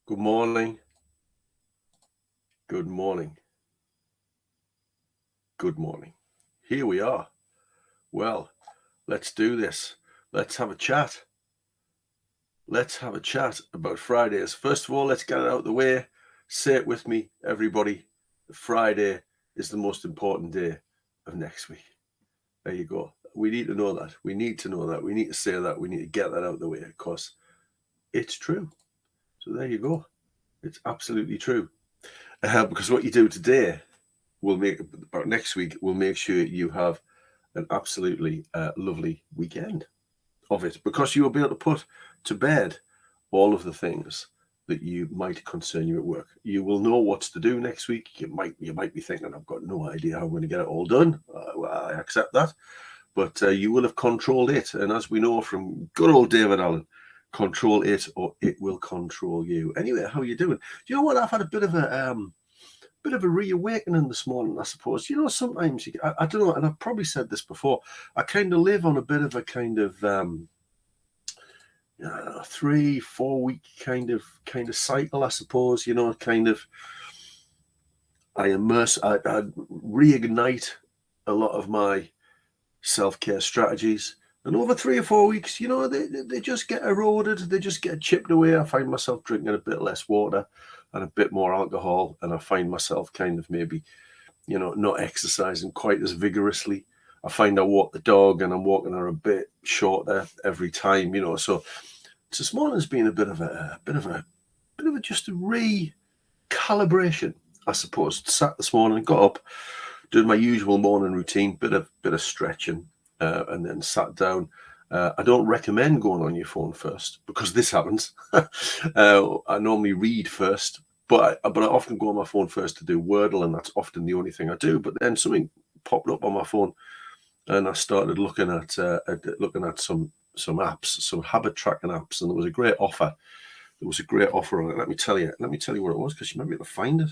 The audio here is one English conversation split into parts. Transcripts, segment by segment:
Good morning. Good morning. Good morning. Here we are. Well, let's do this. Let's have a chat. Let's have a chat about Fridays. First of all, let's get it out of the way. Say it with me, everybody. Friday is the most important day of next week. There you go. We need to know that. We need to know that. We need to say that. We need to get that out of the way because it's true. So there you go. It's absolutely true. Because what you do today will make about next week will make sure you have an absolutely lovely weekend of it, because you will be able to put to bed all of the things that you might concern you at work. You will know what to do next week. You might be thinking, I've got no idea how I'm going to get it all done. Well, I accept that, but you will have controlled it. And as we know from good old David Allen, control it or it will control you. Anyway, how are you doing? Do you know what? I've had a bit of a reawakening this morning, I suppose. You know, sometimes I don't know, and I've probably said this before. I kind of live on a bit of a kind of 3-4 week kind of cycle, I suppose. You know, kind of I reignite a lot of my self-care strategies. And over 3 or 4 weeks, you know, they just get eroded. They just get chipped away. I find myself drinking a bit less water and a bit more alcohol. And I find myself kind of maybe, you know, not exercising quite as vigorously. I find I walk the dog and I'm walking her a bit shorter every time, you know. So this morning's been a bit of a just a recalibration, I suppose. Sat this morning, got up, did my usual morning routine, bit of stretching, and then sat down. I don't recommend going on your phone first because this happens. I normally read first, but I often go on my phone first to do Wordle, and that's often the only thing I do. But then something popped up on my phone, and I started looking at some apps, some habit tracking apps, and there was a great offer. There was a great offer on it. Let me tell you what it was, because you might be able to find it.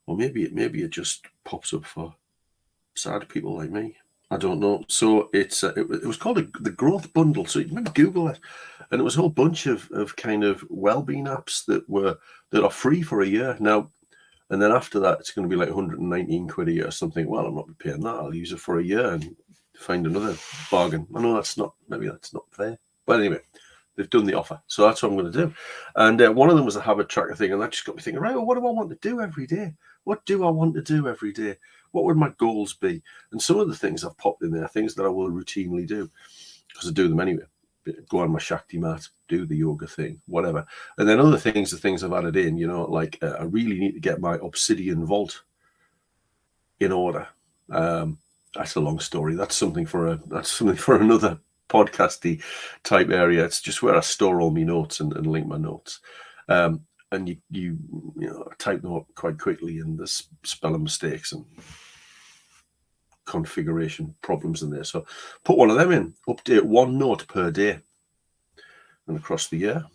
Or maybe it just pops up for sad people like me. I don't know. So it was called the Growth Bundle. So you maybe Google it, and it was a whole bunch of kind of well-being apps that are free for a year now. And then after that, it's going to be like 119 quid a year or something. Well, I'm not paying that. I'll use it for a year and find another bargain. I know that's not fair, but anyway, they've done the offer, so that's what I'm going to do. And one of them was a habit tracker thing, and that just got me thinking, right, well, what do I want to do every day? What do I want to do every day? What would my goals be? And some of the things I've popped in there, things that I will routinely do, because I do them anyway. Go on my Shakti mat, do the yoga thing, whatever. And then other things, the things I've added in, you know, like I really need to get my Obsidian Vault in order. That's a long story. That's something for another podcasty type area. It's just where I store all my notes and link my notes. And you know, type them up quite quickly, and there's spelling mistakes and configuration problems in there. So put one of them in, update one note per day, and across the year,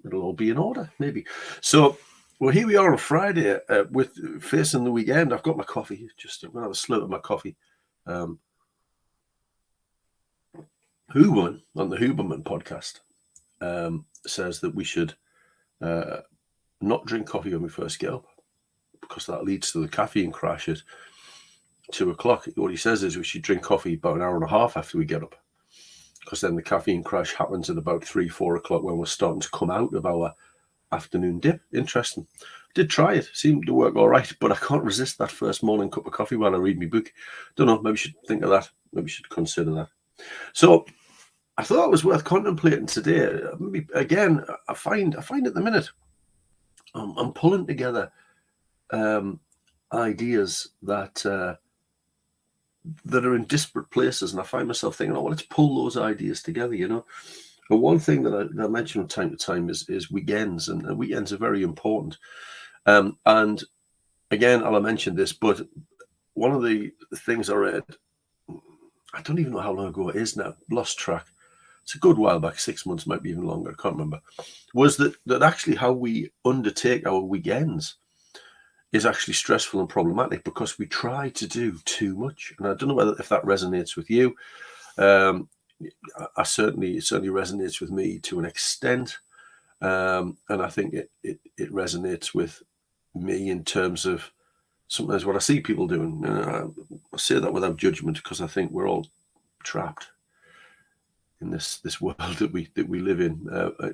it'll all be in order, maybe. So, well, here we are on Friday with facing the weekend. I've got my coffee. I'm going to have a slurp of my coffee. Huberman, on the Huberman podcast, says that we should not drink coffee when we first get up, because that leads to the caffeine crash at 2 o'clock. What he says is we should drink coffee about an hour and a half after we get up, because then the caffeine crash happens at about 3-4 o'clock when we're starting to come out of our afternoon dip. Interesting. Did try it, seemed to work all right, but I can't resist that first morning cup of coffee while I read my book. Don't know, maybe we should think of that. Maybe we should consider that. So I thought it was worth contemplating today. Maybe again, I find at the minute I'm pulling together ideas that are in disparate places, and I find myself thinking, oh, well, let's pull those ideas together, you know. But one thing that I mention from time to time is weekends, and weekends are very important. And again, I'll mention this, but one of the things I read, I don't even know how long ago it is now, lost track. It's a good while back, 6 months, might be even longer, I can't remember, was that actually how we undertake our weekends is actually stressful and problematic, because we try to do too much. And I don't know if that resonates with you. It certainly resonates with me to an extent. And I think it resonates with me in terms of sometimes what I see people doing. I say that without judgment, because I think we're all trapped in this world that we live in,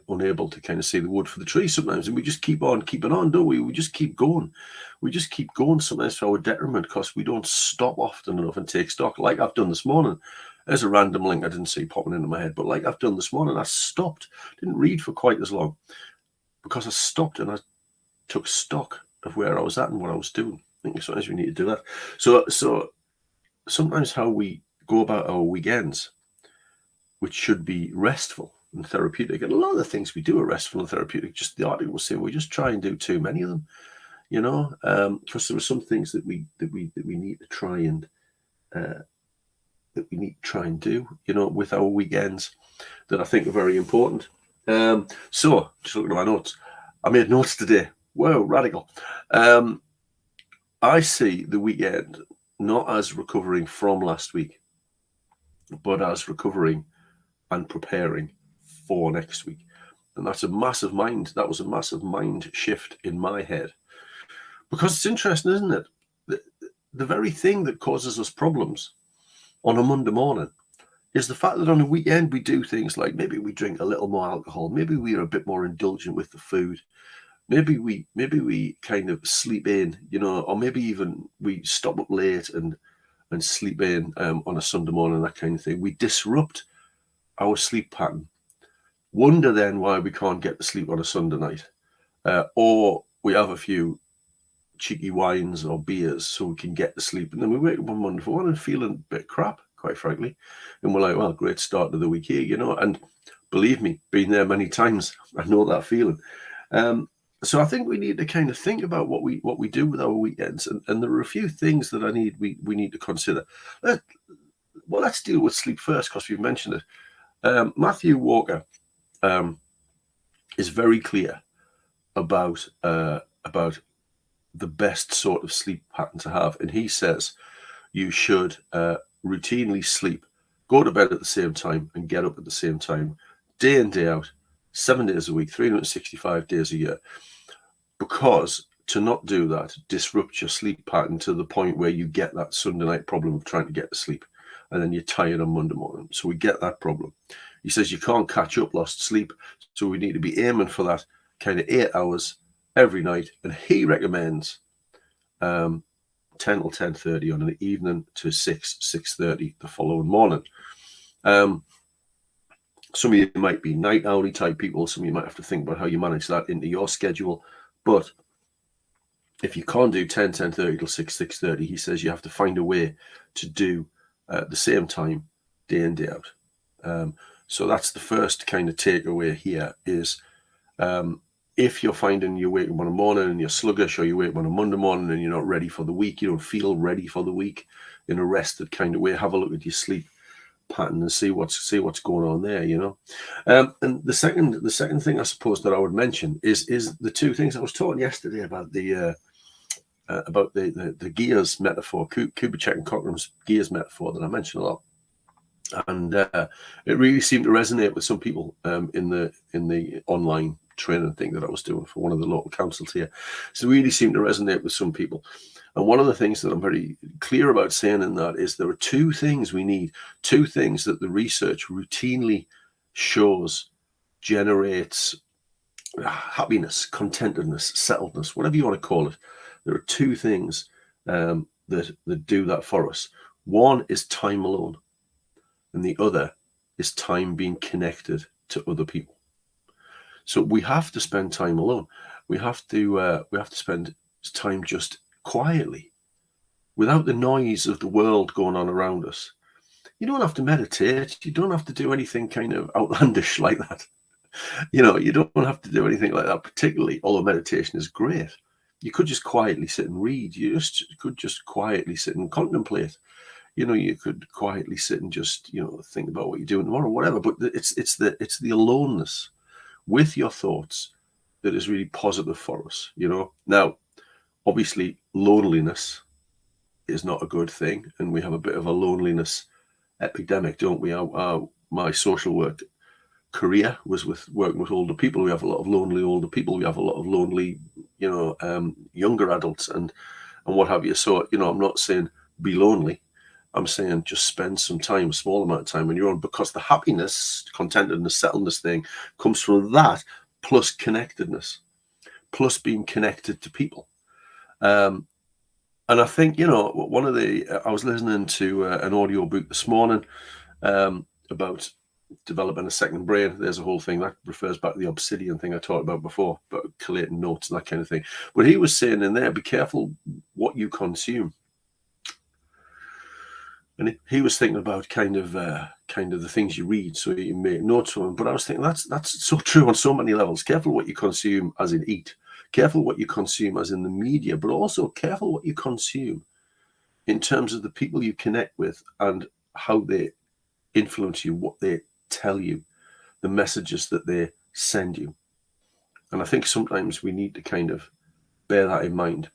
unable to kind of see the wood for the trees sometimes, and we just keep on keeping on, don't we? We just keep going. We just keep going, sometimes to our detriment, because we don't stop often enough and take stock, like I've done this morning. There's a random link I didn't see popping into my head, but like I've done this morning, I stopped, didn't read for quite as long, because I stopped and I took stock of where I was at and what I was doing. I think sometimes we need to do that. So sometimes how we go about our weekends, which should be restful and therapeutic, and a lot of the things we do are restful and therapeutic. Just the article was saying we just try and do too many of them, because there are some things that we need to try and do, with our weekends, that I think are very important. So just looking at my notes, I made notes today. Whoa, radical. I see the weekend not as recovering from last week, but as recovering and preparing for next week. And that was a massive mind shift in my head, because it's interesting, isn't it? The very thing that causes us problems on a Monday morning is the fact that on a weekend we do things like, maybe we drink a little more alcohol, maybe we are a bit more indulgent with the food, maybe we kind of sleep in, or maybe even we stop up late and sleep in on a Sunday morning, that kind of thing. We disrupt our sleep pattern. Wonder then why we can't get to sleep on a Sunday night, or we have a few cheeky wines or beers so we can get to sleep, and then we wake up on Monday morning feeling a bit crap, quite frankly, and we're like, well, great start to the week here, and believe me, been there many times, I know that feeling. So I think we need to kind of think about what we do with our weekends, and there are a few things that we need to consider. Let's deal with sleep first, because we've mentioned it. Matthew Walker is very clear about the best sort of sleep pattern to have, and he says you should routinely sleep, go to bed at the same time, and get up at the same time, day in, day out, 7 days a week, 365 days a year. Because to not do that disrupts your sleep pattern to the point where you get that Sunday night problem of trying to get to sleep, and then you're tired on Monday morning. So we get that problem. He says you can't catch up lost sleep, so we need to be aiming for that kind of 8 hours every night. And he recommends 10 till 10:30 on an evening to 6:30 the following morning. Some of you might be night owl type people. Some of you might have to think about how you manage that into your schedule. But if you can't do 10:30 till 6:30, he says you have to find a way to do the same time, day in, day out. So that's the first kind of takeaway here is, if you're finding you wake up on a morning and you're sluggish, or you wake up on a Monday morning and you're not ready for the week, you don't feel ready for the week in a rested kind of way, have a look at your sleep pattern and see what's going on there, and the second thing I suppose that I would mention is the two things I was talking yesterday about, the gears metaphor, Kubitschek and Cochran's gears metaphor that I mentioned a lot, and it really seemed to resonate with some people in the online training thing that I was doing for one of the local councils here. So it really seemed to resonate with some people. And one of the things that I'm very clear about saying in that is there are two things we need, two things that the research routinely shows generates happiness, contentedness, settledness, whatever you want to call it. There are two things that do that for us. One is time alone, and the other is time being connected to other people. So we have to spend time alone. We have to spend time just quietly, without the noise of the world going on around us. You don't have to meditate. You don't have to do anything kind of outlandish like that. You don't have to do anything like that particularly, although meditation is great. You could just quietly sit and read. You could just quietly sit and contemplate. You could quietly sit and just, think about what you're doing tomorrow, whatever. But it's the aloneness with your thoughts that is really positive for us, Now, obviously, loneliness is not a good thing, and we have a bit of a loneliness epidemic, don't we? My social work career was with working with older people. We have a lot of lonely older people. We have a lot of lonely, younger adults and what have you. So, I'm not saying be lonely. I'm saying just spend some time, a small amount of time on your own, because the happiness, contentedness, settledness thing comes from that, plus connectedness, plus being connected to people. And I think, I was listening to an audio book this morning about developing a second brain. There's a whole thing that refers back to the obsidian thing I talked about before, about collating notes and that kind of thing. But he was saying in there, be careful what you consume. And he was thinking about kind of the things you read, so you make notes of them. But I was thinking that's so true on so many levels. Careful what you consume, as in eat. Careful what you consume, as in the media, but also careful what you consume in terms of the people you connect with and how they influence you, what they tell you, the messages that they send you. And I think sometimes we need to kind of bear that in mind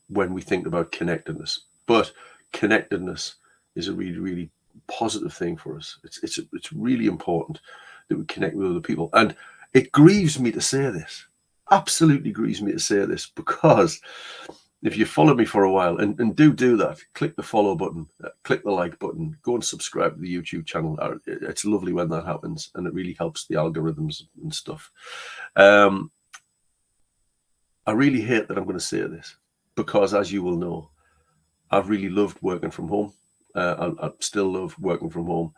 when we think about connectedness. But connectedness is a really, really positive thing for us. It's really important that we connect with other people. And it grieves me to say this, absolutely grieves me to say this, because if you follow me for a while, and do that, click the follow button, click the like button, go and subscribe to the YouTube channel. It's lovely when that happens, and it really helps the algorithms and stuff. I really hate that I'm going to say this, because as you will know, I've really loved working from home. I still love working from home.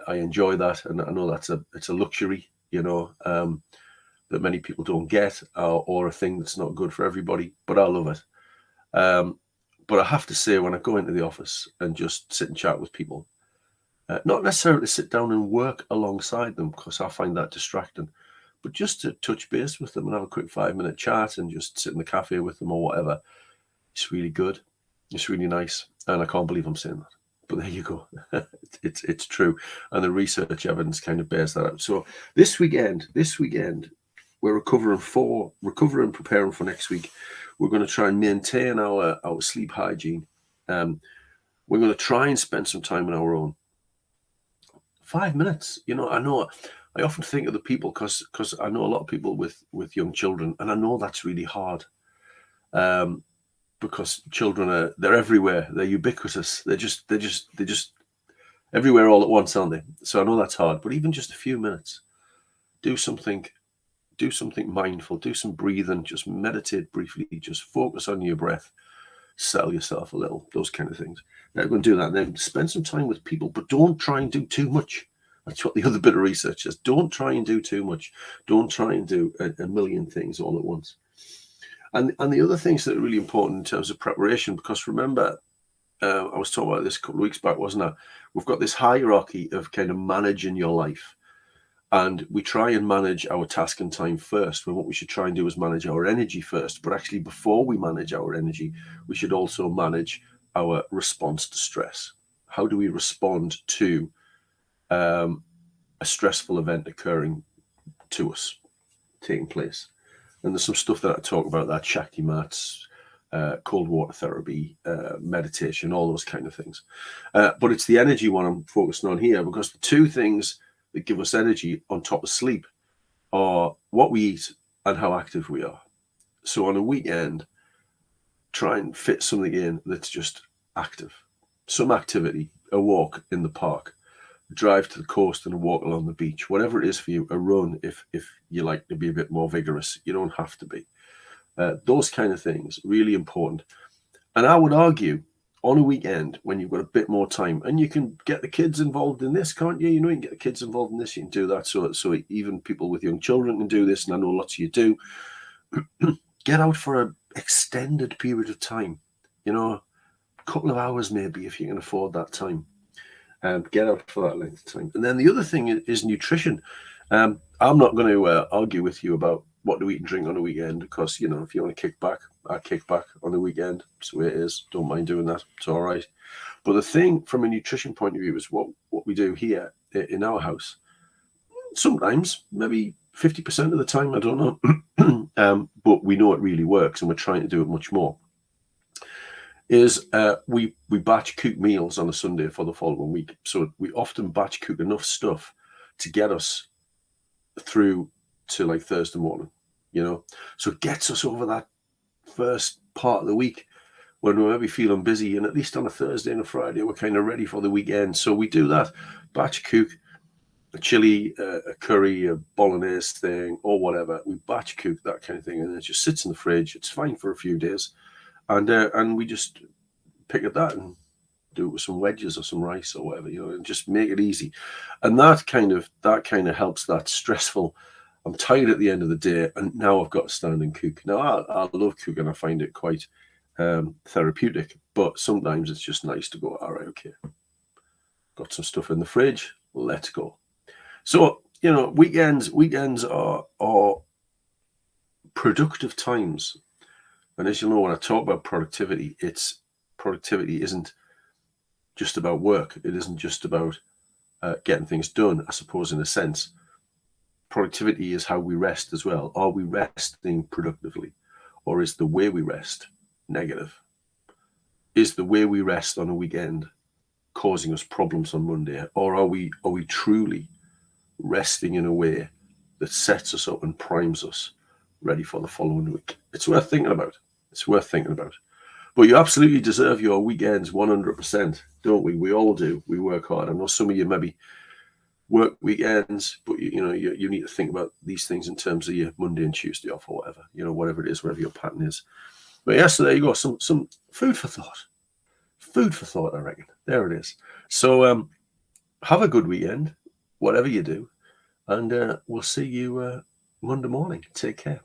I enjoy that, and I know it's a luxury, that many people don't get, or a thing that's not good for everybody. But I love it. But I have to say, when I go into the office and just sit and chat with people, not necessarily sit down and work alongside them, because I find that distracting, but just to touch base with them and have a quick 5-minute chat and just sit in the cafe with them or whatever, it's really good. It's really nice. And I can't believe I'm saying that. But there you go. It's true. And the research evidence kind of bears that out. So this weekend, we're recovering, preparing for next week. We're going to try and maintain our sleep hygiene. We're going to try and spend some time on our own. 5 minutes. I know I often think of the people, because I know a lot of people with young children, and I know that's really hard. Because children they're everywhere. They're ubiquitous. They're just everywhere all at once, aren't they? So I know that's hard, but even just a few minutes, do something mindful, do some breathing, just meditate briefly, just focus on your breath, settle yourself a little, those kind of things. Now, we're going to do that, and then spend some time with people, but don't try and do too much. That's what the other bit of research is. Don't try and do too much. Don't try and do a million things all at once. And the other things that are really important in terms of preparation, because remember, I was talking about this a couple of weeks back, wasn't I? We've got this hierarchy of kind of managing your life. And we try and manage our task and time first, when what we should try and do is manage our energy first. But actually, before we manage our energy, we should also manage our response to stress. How do we respond to a stressful event occurring to us, taking place? And there's some stuff that I talk about, that Shakti mats, cold water therapy, meditation, all those kind of things. But it's the energy one I'm focusing on here, because the two things that give us energy on top of sleep are what we eat and how active we are. So on a weekend, try and fit something in that's just active. Some activity, a walk in the park, drive to the coast and a walk along the beach, whatever it is for you, a run if you like to be a bit more vigorous. You don't have to be. Those kind of things, really important. And I would argue, on a weekend, when you've got a bit more time, and you can get the kids involved in this, can't you? You can get the kids involved in this, you can do that. So even people with young children can do this, and I know lots of you do. Get out for an extended period of time, a couple of hours maybe, if you can afford that time. Get out for that length of time. And then the other thing is nutrition. I'm not going to argue with you about what to eat and drink on a weekend, because, if you want to kick back, I kick back on the weekend. It's the way it is. Don't mind doing that. It's all right. But the thing from a nutrition point of view is what we do here in our house. Sometimes, maybe 50% of the time, I don't know. But we know it really works, and we're trying to do it much more. Is we batch cook meals on a Sunday for the following week. So we often batch cook enough stuff to get us through to like Thursday morning, so it gets us over that first part of the week when we're maybe feeling busy, and at least on a Thursday and a Friday, we're kind of ready for the weekend. So we do that, batch cook, a chili, a curry, a bolognese thing, or whatever. We batch cook that kind of thing, and it just sits in the fridge. It's fine for a few days, and we just pick at that and do it with some wedges or some rice or whatever, and just make it easy. And that kind of helps that stressful. I'm tired at the end of the day, and now I've got to stand and cook. Now I love cooking. I find it quite therapeutic, but sometimes it's just nice to go, all right, okay, got some stuff in the fridge, let's go. So weekends are productive times, and as you know, when I talk about productivity isn't just about work. It isn't just about getting things done, I suppose, in a sense. Productivity is how we rest as well. Are we resting productively, or is the way we rest negative? Is the way we rest on a weekend causing us problems on Monday, or are we truly resting in a way that sets us up and primes us ready for the following week? It's worth thinking about. But you absolutely deserve your weekends 100%, don't we? We all do. We work hard. I know some of you maybe work weekends, but you need to think about these things in terms of your Monday and Tuesday off or whatever, whatever it is, whatever your pattern is. But yeah, so there you go. Some food for thought. Food for thought, I reckon. There it is. So have a good weekend, whatever you do, and we'll see you Monday morning. Take care.